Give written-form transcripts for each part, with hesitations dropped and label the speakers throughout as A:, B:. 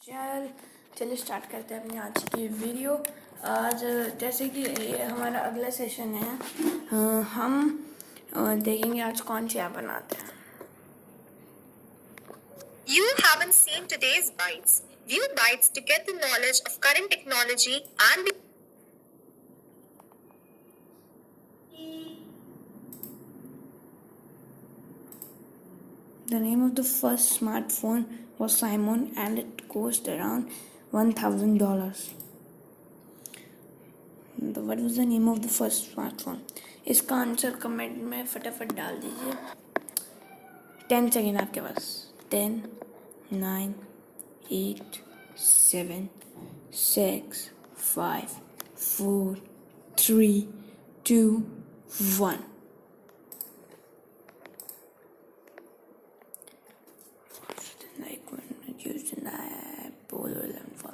A: चलिए स्टार्ट करते हैं अपनी आज की वीडियो। आज जैसे कि ये हमारा अगला सेशन है, हम देखेंगे आज कौन सी ऐप बनाते हैं।
B: You haven't seen today's Bytes. View Bytes to get the knowledge of current technology and the
A: The name of the first smartphone was Simon and it cost around $1,000. What was the name of the first smartphone? इसका answer comment में फटाफट डाल दीजिए। 10 second आपके पास। 10, 9, 8, 7, 6, 5, 4, 3, 2, 1. Like when using that polo and for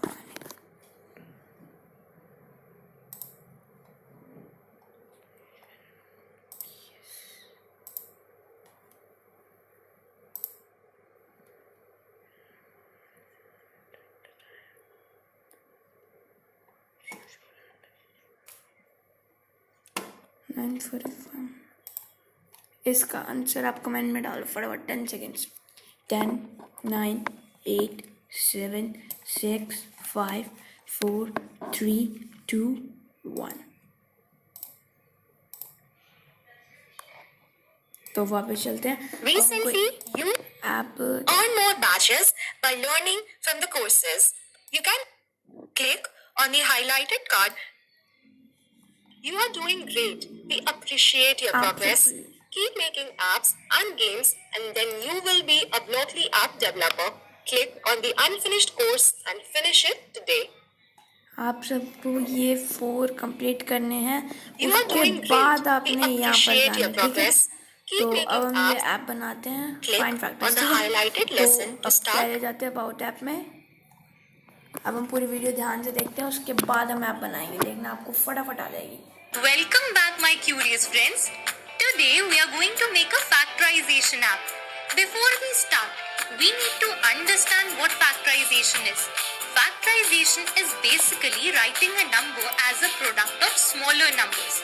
A: इसका answer आप comment में डालो फटाफट। 10 सेकेंड्स। 10, 9, 8, 7, 6, 5, 4, 3, 2, 1. तो वापस चलते हैं।
B: recently you
A: app
B: earn more badges by learning from the courses. You can click on the highlighted card. You are doing great. We appreciate your progress. Keep making apps and games and then you will be a Blockly app developer. Click on the unfinished course and finish it today.
A: आप सबको ये 4 complete करने हैं।
B: You are
A: उसके
B: doing
A: बाद
B: great. We
A: आपने यहाँ पर
B: appreciate
A: जाना
B: your
A: है, ठीक है?
B: progress.
A: तो
B: Keep
A: अब
B: making
A: हम ये
B: apps.
A: ऐप बनाते हैं
B: Click
A: find factors,
B: on the
A: ठीक है?
B: highlighted
A: तो
B: lesson to
A: अब
B: start.
A: पहले जाते हैं अबाउट ऐप में। अब हम पूरी वीडियो ध्यान से देखते हैं, उसके बाद हम ऐप बनाएंगे। देखना आपको फटाफट आ जाएगी।
B: Welcome back, my curious friends. Today we are going to make a factorization app. Before we start, we need to understand what factorization is. Factorization is basically writing a number as a product of smaller numbers.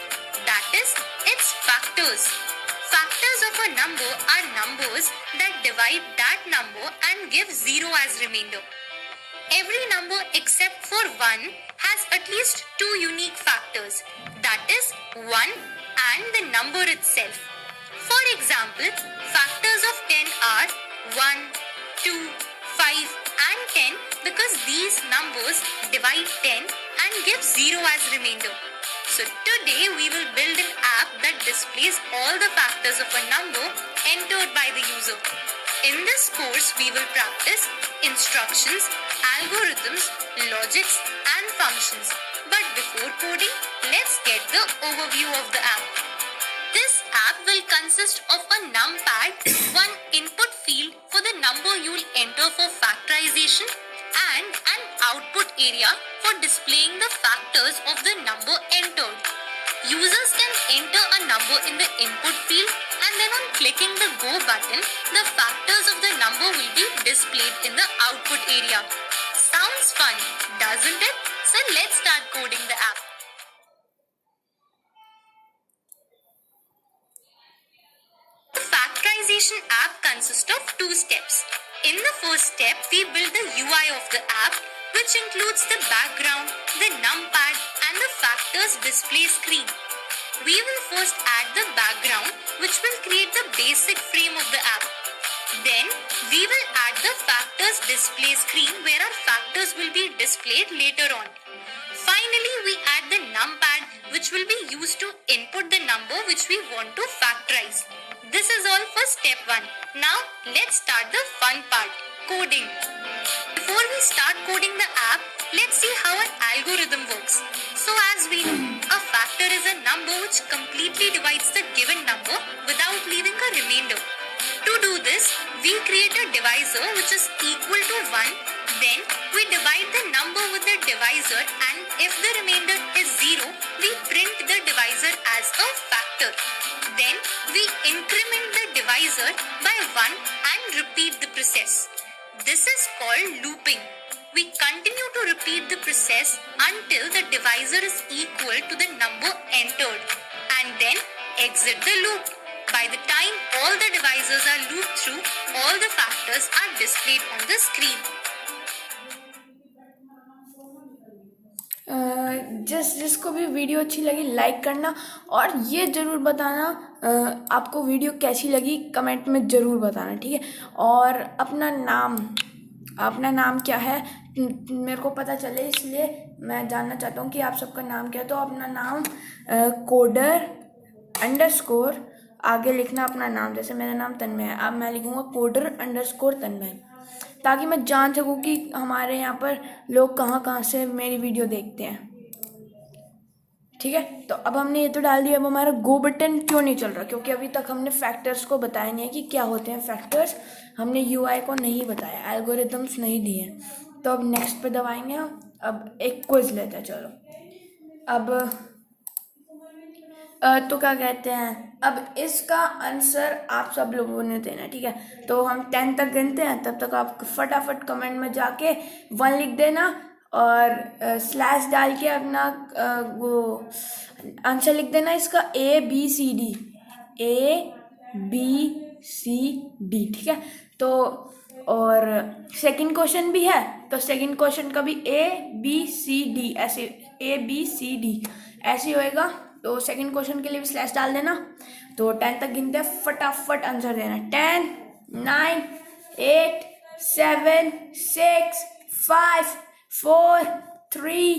B: That is, its factors. Factors of a number are numbers that divide that number and give 0 as remainder. Every number except for 1 has at least 2 unique factors, that is 1 and the number itself. For example, factors of 10 are 1, 2, 5 and 10 because these numbers divide 10 and give 0 as remainder. So today we will build an app that displays all the factors of a number entered by the user. In this course, we will practice instructions, algorithms, logics, and functions. But before coding, let's get the overview of the app. This app will consist of a numpad, one input field for the number you will enter for factorization, and an output area for displaying the factors of the number entered. Users can enter a number in the input field and then on clicking the go button, the factors of the number will be displayed in the output area. Sounds fun, doesn't it? So let's start coding the app. The factorization app consists of 2 steps. In the first step, we build the UI of the app, which includes the background, the numpad, and the factors display screen. We will first add the background, which will create the basic frame of the app. Then, we will add the factors display screen where our factors will be displayed later on. Finally, we add the numpad, which will be used to input the number which we want to factorize. This is all for step 1. Now, let's start the fun part, coding. Before we start coding the app, let's see how an algorithm works. So as we know, a factor is a number which completely divides the given number without leaving a remainder. To do this, we create a divisor which is equal to 1. Then we divide the number with the divisor and if the remainder is 0, we print the divisor as a factor. Then we increment the divisor by 1 and repeat the process. This is called looping. We Continue to repeat the process until the divisor is equal to the number entered and then exit the loop. By the time all the divisors are looped through, all the factors are displayed on the screen.
A: जिसको भी video अच्छी लगी like करना और ये ज़रूर बताना आपको वीडियो कैसी लगी कमेंट में ज़रूर बताना, ठीक है। और अपना नाम क्या है मेरे को पता चले, इसलिए मैं जानना चाहता हूँ कि आप सबका नाम क्या है। तो अपना नाम कोडर _ आगे लिखना अपना नाम, जैसे मेरा नाम तन्मय है, अब मैं लिखूँगा कोडर _ तन्मय, ताकि मैं जान सकूँ कि हमारे यहाँ पर लोग कहाँ से मेरी वीडियो देखते हैं, ठीक है। तो अब हमने ये तो डाल दिया, अब हमारा गो बटन क्यों नहीं चल रहा, क्योंकि अभी तक हमने फैक्टर्स को बताया नहीं है कि क्या होते हैं फैक्टर्स, हमने यूआई को नहीं बताया, एल्गोरिथम्स नहीं दिए। तो अब नेक्स्ट पे दबाएंगे हम। अब एक क्विज लेते हैं, चलो। अब तो क्या कहते हैं, अब इसका आंसर आप सब लोगों ने देना, ठीक है। तो हम 10 तक गिनते हैं, तब तक आप फटाफट कमेंट में जाके 1 लिख देना और स्लैश डाल के अपना वो आंसर लिख देना इसका ABCD, ठीक है। तो और सेकंड क्वेश्चन भी है, तो सेकंड क्वेश्चन का भी ABCD ऐसे ABCD ऐसे होएगा। तो सेकंड क्वेश्चन के लिए भी स्लैश डाल देना। तो 10 तक गिनते हैं, फटाफट आंसर देना। 10 9 8 7 6 5 4 3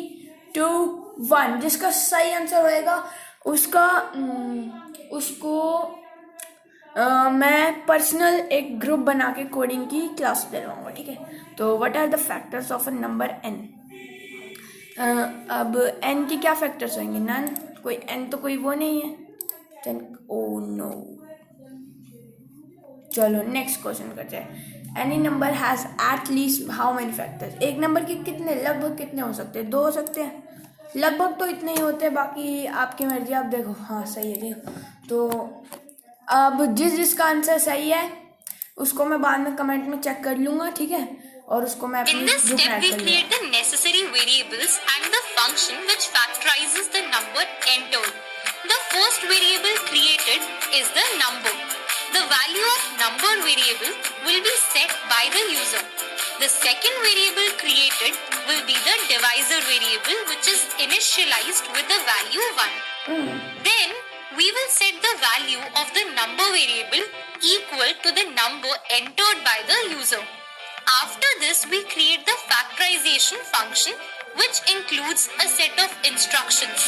A: 2 1। जिसका सही आंसर होएगा उसको मैं पर्सनल एक ग्रुप बना के कोडिंग की क्लास दिलवाऊंगा, ठीक है। तो what are the factors of a number n। अब n के क्या फैक्टर्स होंगे, नन, कोई n तो कोई वो नहीं है, ओ नो। चलो नेक्स्ट क्वेश्चन करते हैं। Any number has at least how many factors. एक नंबर के कितने लगभग कितने हो सकते हैं, 2 हो सकते हैं, लगभग तो इतने ही होते हैं, बाकी आपकी मर्जी, आप देखो। हाँ सही है, देखो। तो अब जिसका आंसर सही है उसको मैं बाद में कमेंट में चेक कर लूंगा, ठीक है। और उसको मैं
B: In this step, we create the necessary variables and the function which factorizes the number entered. The first variable created is the number. The value of number variable will be set by the user. The second variable created will be the divisor variable, which is initialized with the value 1. Then we will set the value of the number variable equal to the number entered by the user. After this, we create the factorization function, which includes a set of instructions.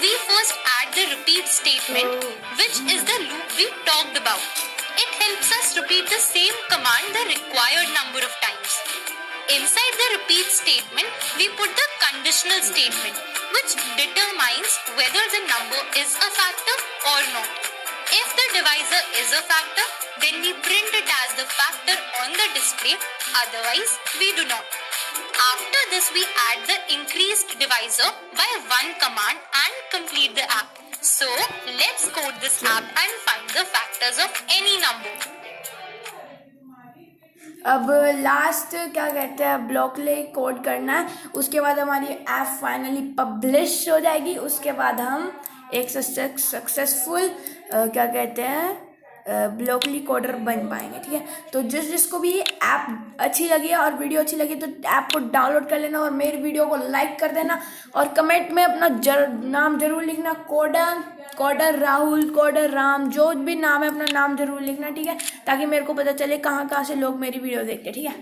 B: We first add the repeat statement, which is the loop we talked about. It helps us repeat the same command the required number of times. Inside the repeat statement, we put the conditional statement, which determines whether the number is a factor or not. If the divisor is a factor, then we print it as the factor on the display, otherwise we do not. After this, we add the increased divisor by 1 command and complete the app. So, let's code this app and find the factors of any number.
A: अब last क्या कहते हैं, block ले code करना है, उसके बाद हमारी ऐप फाइनली पब्लिश हो जाएगी। उसके बाद हम एक सक्सेसफुल क्या कहते हैं ब्लॉकली कोडर बन पाएंगे, ठीक है। तो जिसको भी ऐप अच्छी लगी है और वीडियो अच्छी लगी तो ऐप को डाउनलोड कर लेना और मेरी वीडियो को लाइक कर देना और कमेंट में अपना नाम जरूर लिखना, कोडर राहुल, कोडर राम, जो भी नाम है अपना नाम जरूर लिखना, ठीक है, ताकि मेरे को पता चले कहाँ से लोग मेरी वीडियो देखते हैं, ठीक है,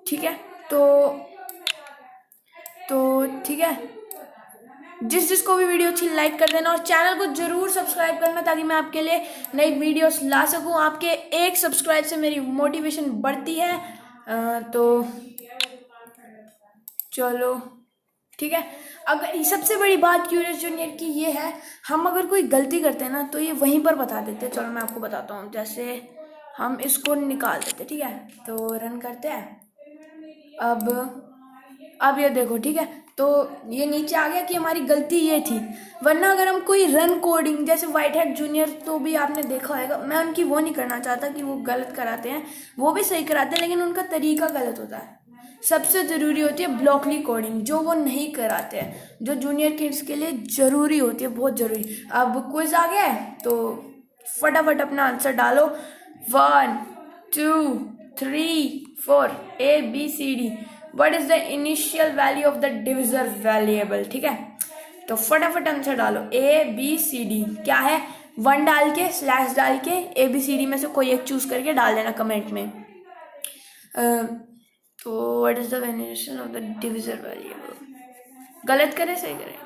A: ठीक है। तो ठीक है, जिसको भी वीडियो अच्छी लाइक कर देना और चैनल को जरूर सब्सक्राइब करना ताकि मैं आपके लिए नई वीडियोस ला सकूं। आपके एक सब्सक्राइब से मेरी मोटिवेशन बढ़ती है। तो चलो ठीक है। अगर सबसे बड़ी बात क्यूरियस जूनियर की ये है, हम अगर कोई गलती करते हैं ना तो ये वहीं पर बता देते हैं। चलो मैं आपको बताता हूँ, जैसे हम इसको निकाल देते, ठीक है, तो रन करते हैं। अब ये देखो, ठीक है, तो ये नीचे आ गया कि हमारी गलती ये थी। वरना अगर हम कोई रन कोडिंग जैसे व्हाइट हैट जूनियर तो भी आपने देखा होगा, मैं उनकी वो नहीं करना चाहता कि वो गलत कराते हैं, वो भी सही कराते हैं लेकिन उनका तरीका गलत होता है। सबसे ज़रूरी होती है ब्लॉकली कोडिंग, जो वो नहीं कराते हैं, जो जूनियर किड्स के लिए ज़रूरी होती है, बहुत ज़रूरी। अब क्विज आ गया है तो फटाफट अपना आंसर डालो। 1 2 3 4 ABCD। What is the initial value of the divisor variable? ठीक है, तो फटाफट आंसर डालो। ABCD क्या है? 1 डाल के स्लैश डाल के ABCD में से कोई एक चूज करके डाल देना कमेंट में। तो what is the variation of the divisor variable? गलत करें सही करें?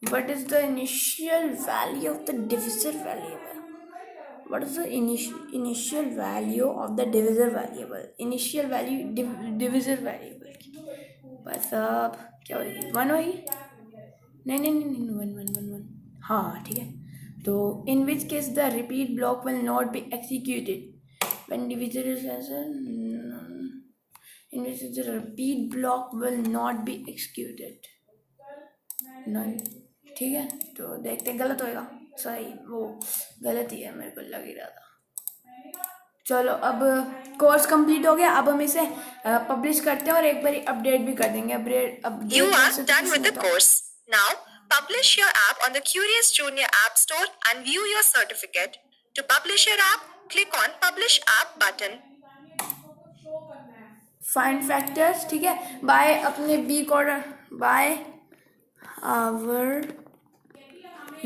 A: What is the initial value of the divisor variable? What is the initial value of the divisor variable? Initial value divisor variable बस अब क्या होगी? 1 होगी? नहीं 1 हाँ ठीक है। तो in which case the repeat block will not be executed when divisor is in which the repeat block will not be executed none। ठीक है, तो देखते गलत होएगा सही, वो गलत ही है, मेरे को लग ही रहा था। चलो अब कोर्स कंप्लीट हो गया, अब हम इसे पब्लिश करते हैं और एक बार अपडेट भी कर देंगे। Update
B: You are done with the course. Now publish your app on the Curious Junior App Store and view your certificate. To publish your app, click on Publish App button.
A: Find factors, ठीक है, by अपने B coder, by our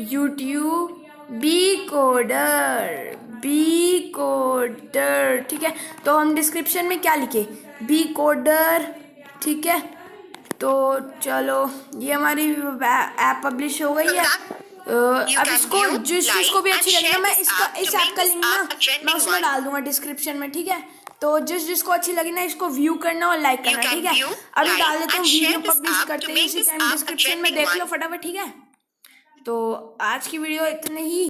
A: YouTube B coder, ठीक है। तो हम description में क्या लिखे? बी कोडर, ठीक है। तो चलो ये हमारी ऐप पब्लिश हो गई है। अब इसको जिस जिसको भी अच्छी लगेगा, मैं इसका इस ऐप का लिंक ना मैं उसमें डाल दूंगा डिस्क्रिप्शन में, ठीक है। तो जिसको अच्छी लगी ना, इसको व्यू करना और लाइक करना, ठीक है। अभी डाल देता हूँ, वीडियो पब्लिश करते हैं इसी टाइम, डिस्क्रिप्शन में देख लो फटाफट, ठीक है। तो आज की वीडियो इतने ही।